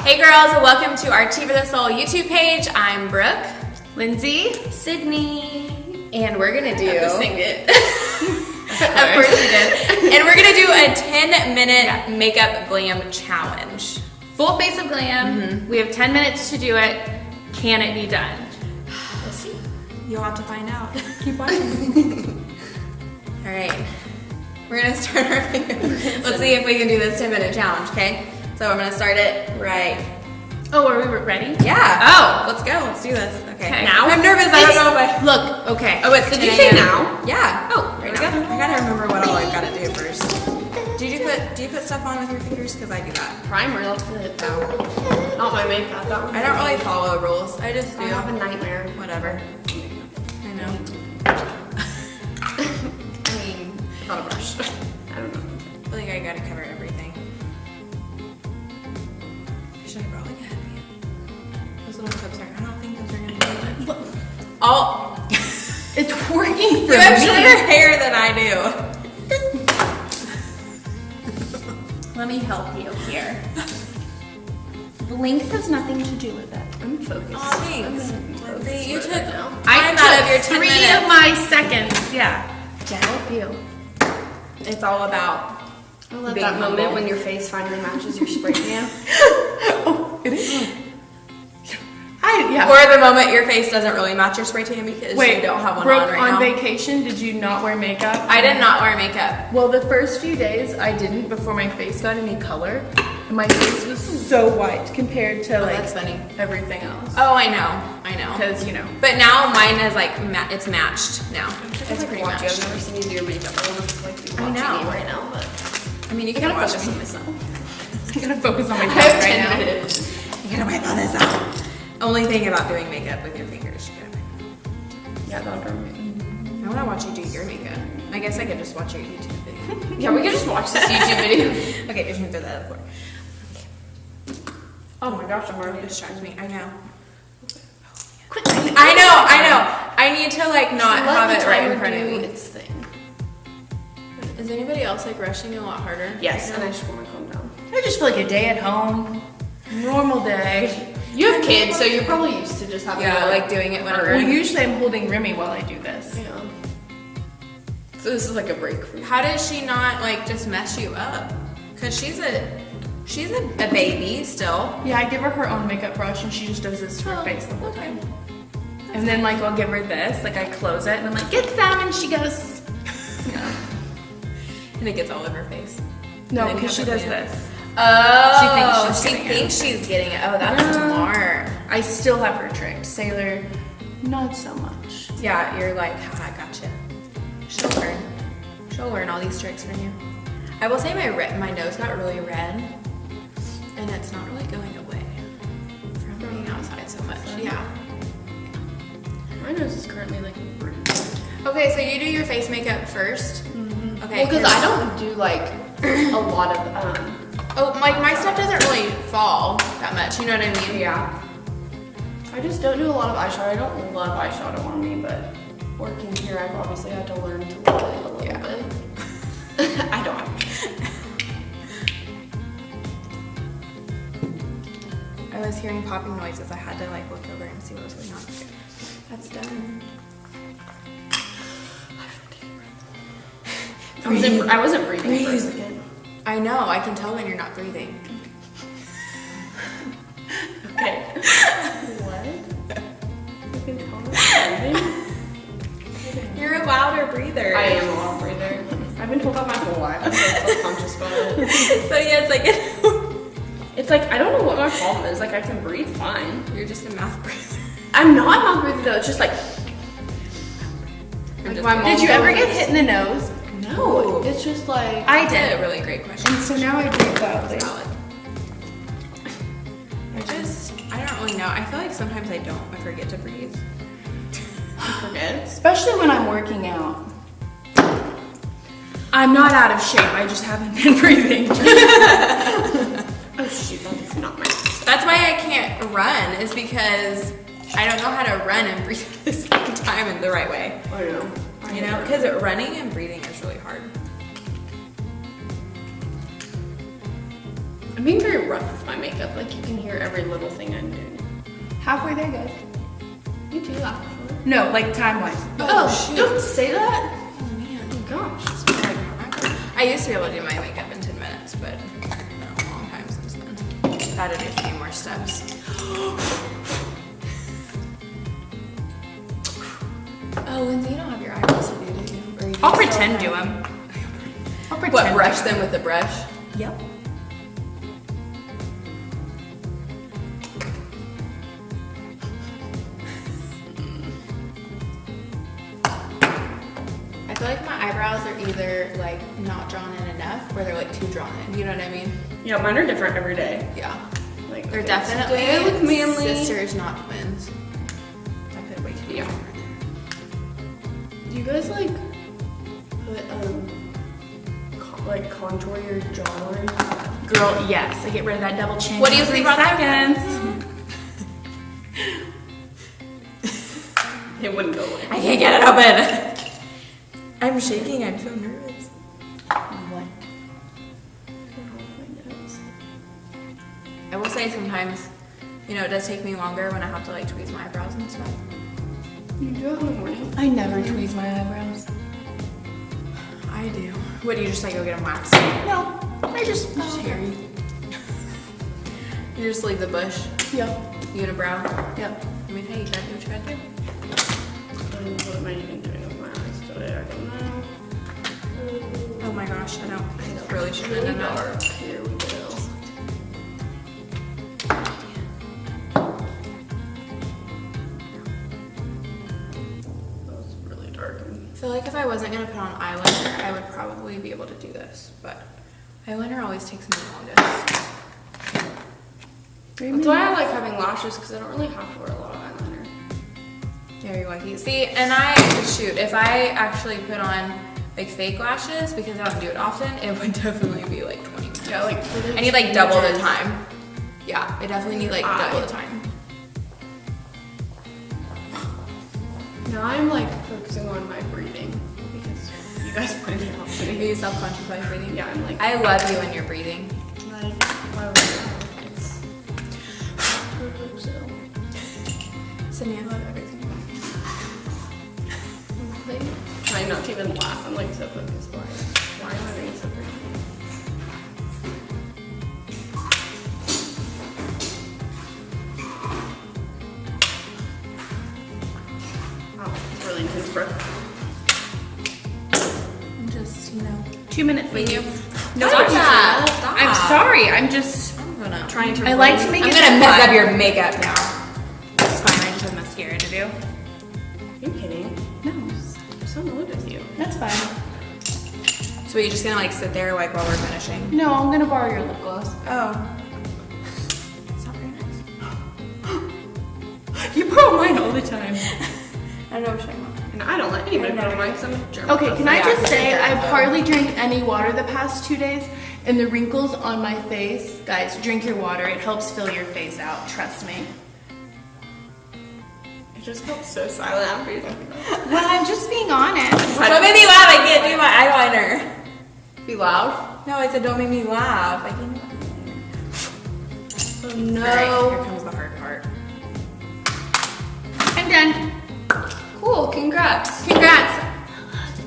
Hey girls, welcome to our Tea for the Soul YouTube page. I'm Brooke, Lindsay, Sydney, and we're gonna do. I have to sing it. Of course you did. And we're gonna do a 10-minute makeup glam challenge. Full face of glam. We have 10 minutes to do it. Can it be done? We'll see. You'll have to find out. Keep watching. All right, we're gonna start our makeup. Let's see if we can do this 10-minute challenge. Okay. So I'm gonna start it right. Oh, are we ready? Yeah. Oh. Let's go. Let's do this. Okay. Now? I'm nervous. I don't know if I... Look, okay. Oh, it's Did you say 10 now? Yeah. Oh, Right now. I gotta remember what all I've gotta do first. Do you put stuff on with your fingers? Because I do that. Primer, that's it. Not my makeup. That one. I don't really follow rules. I just do. I have a nightmare. Whatever. I know. I mean, not a brush. I don't know. I feel like I gotta cover everything. Should I brought like a headband? Those little clips are. I don't think those are gonna do much. All. It's working for You have me. shorter hair than I do. Let me help you here. The length has nothing to do with it. I'm focused. Aw, thanks. Lindsay, you took time I out of your 10 3 minutes. of my seconds, yeah, to help you. It's all about. I love being that moment humble. when your face finally matches your spray tan. Oh, it is. Yeah. Or the moment your face doesn't really match your spray tan because you don't have one Brooke, on right now. vacation, did you not wear makeup? I did not wear makeup. Well, the first few days I didn't before my face got any color. And my face was so white compared to like That's funny. everything else. Oh, I know. Because, you know. But now mine is like, it's matched now. It's pretty I've matched. never seen you do your makeup. I want to like be I watching know. you right now, but I mean, you I can gotta watch focus it. on myself. I gotta focus on my I face have right 10 now. minutes. You gotta wipe all this out. Only thing about doing makeup with your fingers. You gotta Yeah, don't I wanna watch you do your makeup. I guess I could just watch your YouTube video. Yeah, we could just watch this YouTube video. Okay, just move through that floor. Oh my gosh, I'm already Distract me. I know. Quick. I know. I need to like not have it right in front of me. Its thing. Is anybody else like rushing a lot harder? Yes, and I just want to calm down. I just feel like a day at home, normal day. You have kids, so you're probably used to just having like doing it whenever. Well, usually I'm holding Remy while I do this. Yeah. So this is like a break for me. How does she not like just mess you up? Cause she's a baby still. Yeah, I give her her own makeup brush and she just does this to her face the whole time. And then like I'll give her this, like I close it and I'm like, get some, and she goes, yeah. And it gets all over her face. No, And then you because have she to does clean it. this. Oh, She thinks she's getting it. Oh, that's smart. I still have her tricked. Sailor, not so much. Yeah, you're like, I gotcha. She'll learn. She'll learn all these tricks from you. I will say my nose got really red, and it's not really going away from being outside so much. Yeah. My nose is currently like bruised. Okay, so you do your face makeup first. Mm-hmm. Okay. Well, because I don't do like a lot of like my stuff doesn't really fall that much. You know what I mean? Yeah. I just don't do a lot of eyeshadow. I don't love eyeshadow on me, but working here, I've obviously had to learn to love it a little bit. I don't. I was hearing popping noises. I had to like look over and see what was going on. Okay. That's done. I wasn't breathing for a second. I know. I can tell when you're not breathing. Okay. What? You can tell I'm breathing? You're a louder breather. I am a loud breather. I've been told that my whole life. I'm so self-conscious about it. So yeah, it's like It's like, I don't know what my problem is. Like, I can breathe fine. you're just a mouth breather. I'm not a mouth breather though. It's just like Just my mom Did you told ever me. get hit in the nose? No, it's just like I did. A really great question. And so now I breathe loudly. Valid. I don't really know. I feel like sometimes I don't. I forget to breathe. I forget, especially when I'm working out. I'm not out of shape. I just haven't been breathing. Oh shoot, that's not my. That's why I can't run. Is because I don't know how to run and breathe at the same time in the right way. I know. You know, because running and breathing is really hard. I'm being very rough with my makeup. Like you can hear every little thing I'm doing. Halfway there, guys. You do that before. No, like time-wise. Oh, shoot. don't say that. Oh man. Oh gosh. I used to be able to do my makeup in 10 minutes, but no, a long time since then. Gotta do a few more steps. Oh, Lindsay, you don't have your eyebrows to do you? Or you I'll do pretend still do have them. I'll pretend. What, brush them with a brush? Yep. I feel like my eyebrows are either like not drawn in enough or they're like too drawn in. You know what I mean? Yeah, mine are different every day. Yeah. Like They're okay, definitely today I look manly. sisters, not twins. I put way too much Yeah. on right Do you guys like put like contour your jawline? Girl, yes. I get rid of that double chin. What do you in 3 think about that? seconds? It wouldn't go away. I can't get it open. I'm shaking. I'm so nervous. What? I will say sometimes, you know, it does take me longer when I have to like tweeze my eyebrows and stuff. You do it in the morning. I never tweeze my eyebrows. I do. What do you just like go get them waxed? No, I just hairy. You just leave the bush, Yep. unibrow. Yep. Let me tell you, you gotta do what you gotta do. What am I even doing with my eyes today? I don't know. Oh my gosh, I really shouldn't have Really done that. dark. Here we go. That was really dark. I feel like if I wasn't gonna put on eyeliner, I would probably be able to do this, but eyeliner always takes me the longest. That's why I like having lashes because I don't really have to wear a lot of eyeliner. Yeah, you're lucky. See, and shoot, if I actually put on like fake lashes, because I don't do it often, it would definitely be like 20 minutes. Yeah, like I need like double the time. Yeah, I definitely need like double the time. Now I'm like focusing on my breathing because you guys pointed it out to Are me. you self-conscious while you're breathing? Yeah, I'm like, I love you when you're breathing. like, why would I? It's perfect, so. Sydney, I love everything. Trying not to even laugh. I'm like so focused. Why am I being so pretty? Wow, it's really intense, bro. I'm just, you know, 2 minutes, when you. No, Stop I'm that. Stop. I'm sorry. I'm just I'm gonna. Trying to. I like to make I'm it gonna mess fun. up your makeup now. It's fine. I just have mascara to do. Are you kidding? No, I'm so annoyed with you. that's fine. So are you just gonna like sit there like while we're finishing? No, I'm gonna borrow your lip gloss. Oh. It's not very nice. You borrow mine all the time. I don't know what you're talking about. And I don't let anybody put on mine because I'm a germ. Okay, can I Yeah, just I say think I've that- hardly drank any water the past 2 days, and the wrinkles on my face, guys, drink your water. It helps fill your face out. Trust me. It just felt so silent after you talking about it. Well, I'm just being honest. Don't make me laugh. I can't do my eyeliner. Be loud. No, I said don't make me laugh. I can't do my eyeliner. Oh no. Alright, here comes the hard part. I'm done. Cool, congrats. Congrats.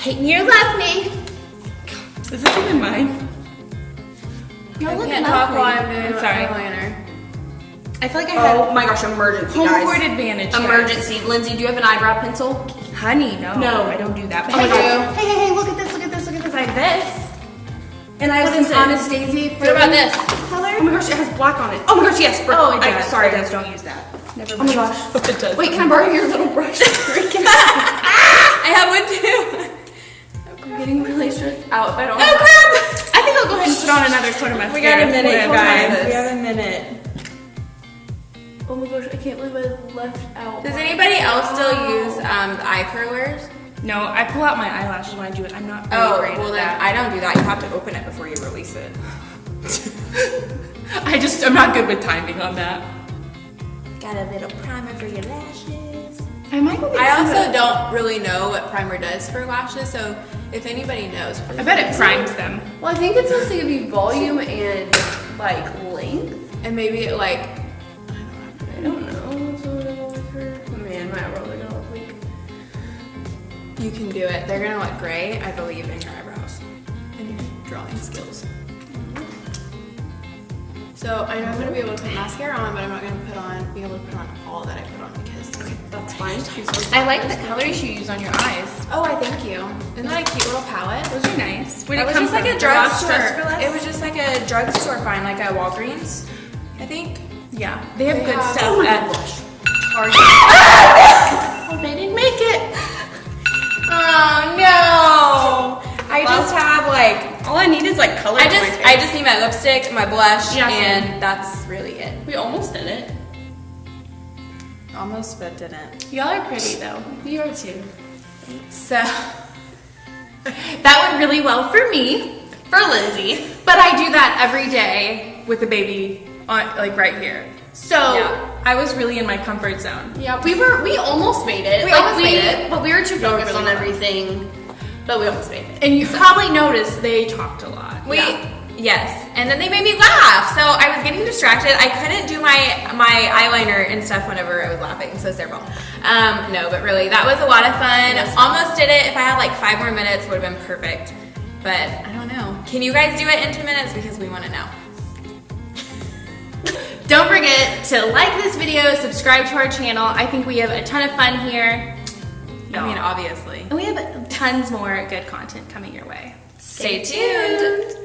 Hate me or love me. Is this even mine? Y'all I look can't talk lovely. while I'm doing I'm sorry. eyeliner. I feel like I had Oh my gosh, emergency, home guys. court advantage. guys. Emergency. Lindsay, do you have an eyebrow pencil? Honey, no. No. I don't do that. Oh my God. Hey, look at this, look at this, look at this. I have this. And I have What is some it? Anastasia What about this? color. Oh my gosh, it has black on it. Oh my gosh, yes, bro. Oh, it I'm does. sorry. It does. Don't use that. Never Oh mind. my gosh. It does. Wait, can I borrow your little brush? I have one too. I'm getting really stressed out. I don't Oh crap! I think I'll go ahead and put on another coat of mascara. We got a minute, for guys. this. We have a minute. Oh my gosh, I can't believe I left out. Does anybody else still use the eye curlers? No, I pull out my eyelashes when I do it. I'm not really Oh, great well at then that. I don't do that. You have to open it before you release it. I'm not good with timing on that. Got a little primer for your lashes. I might go get I some also of- don't really know what primer does for lashes, so if anybody knows, please I bet let it us primes them. Well, I think it's supposed to give you volume and like length. And maybe like, I don't know. What's gonna look like her? Man, my eyebrows are gonna look like. you can do it. They're gonna look great. I believe in your eyebrows and your drawing skills. So I know I'm gonna be able to put mascara on, but I'm not gonna be able to put on all that I put on because That's fine. I like the colors you use on your eyes. oh, I thank you. Isn't that a cute little palette? Those are nice. Where'd It it was come just like from? a The Ross drugstore. Dress for Less? It was just like a drugstore find, like a Walgreens, I think. Yeah, they have They good have- stuff oh my at gosh. Target. Oh, they didn't make it. Oh no! I just have like All I need is like color. I just need my lipstick, my blush, Yeah, same. and that's really it. We almost did it. Almost, but didn't. Y'all are pretty though. You are too. So That went really well for me, For Lindsay. but I do that every day with the baby on, like right here. So Yeah. I was really in my comfort zone. Yeah, we almost made it. We almost made it. But we were too focused really on well. everything. But we almost made it. And you probably noticed they talked a lot. yes, and then they made me laugh. So I was getting distracted. I couldn't do my eyeliner and stuff whenever I was laughing, so it's their fault. No, but really, that was a lot of fun. Yes. Almost did it. If I had like 5 more minutes, would have been perfect. But I don't know. Can you guys do it in 10 minutes? Because we want to know. Don't forget to like this video, subscribe to our channel. I think we have a ton of fun here. I mean, obviously. And we have tons more good content coming your way. Stay tuned.